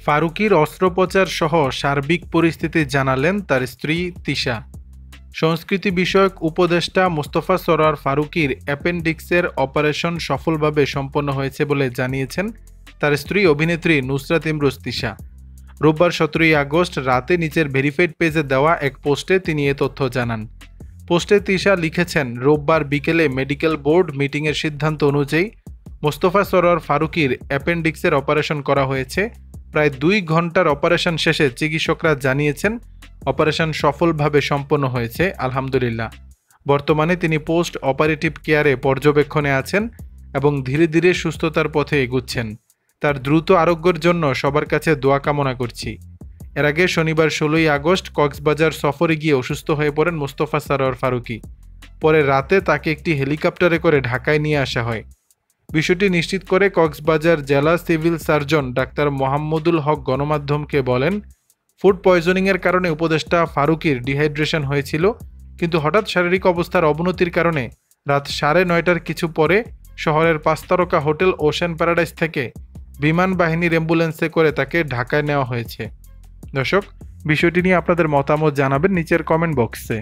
ফারুকীর অস্ত্রোপচার সহ সার্বিক পরিস্থিতি জানালেন তার স্ত্রী তিশা। সংস্কৃতি বিষয়ক উপদেষ্টা মোস্তফা সরোয়ার ফারুকীর অ্যাপেন্ডিক্সের অপারেশন সফলভাবে সম্পন্ন হয়েছে বলে জানিয়েছেন তার স্ত্রী অভিনেত্রী নুসরাত ইমরোজ তিশা। রোববার 17 আগস্ট রাতে নিচের ভেরিফাইড পেজে দেওয়া এক পোস্টে তিনি এ তথ্য জানান। পোস্টে তিশা লিখেছেন, রোববার বিকেলে মেডিকেল বোর্ড মিটিংয়ের সিদ্ধান্ত অনুযায়ী মোস্তফা সরোয়ার ফারুকীর অ্যাপেন্ডিক্সের অপারেশন করা হয়েছে। প্রায় 2 ঘন্টার অপারেশন শেষে চিকিৎসকরা জানিয়েছেন অপারেশন সফলভাবে সম্পন্ন হয়েছে, আলহামদুলিল্লাহ। বর্তমানে তিনি পোস্ট অপারেটিভ কেয়ারে পর্যবেক্ষণে আছেন এবং ধীরে ধীরে সুস্থতার পথে এগুচ্ছেন। তার দ্রুত আরোগ্যের জন্য সবার কাছে দোয়া কামনা করছি। এর আগে শনিবার 16 আগস্ট কক্সবাজার সফরে গিয়ে অসুস্থ হয়ে পড়েন মোস্তফা সরোয়ার ফারুকী। পরে রাতে তাকে একটি হেলিকপ্টারে করে ঢাকায় নিয়ে আসা হয়। বিষয়টি নিশ্চিত করে কক্সবাজার জেলা সিভিল সার্জন ডাক্তার মোহাম্মদুল হক গণমাধ্যমকে বলেন, ফুড পয়জনিংয়ের কারণে উপদেষ্টা ফারুকীর ডিহাইড্রেশন হয়েছিল, কিন্তু হঠাৎ শারীরিক অবস্থার অবনতির কারণে রাত 9:30টার কিছু পরে শহরের 5 তারকা হোটেল ওশেন প্যারাডাইস থেকে বিমান বাহিনীর অ্যাম্বুলেন্সে করে তাকে ঢাকায় নেওয়া হয়েছে। দর্শক, বিষয়টি নিয়ে আপনাদের মতামত জানাবেন নিচের কমেন্ট বক্সে।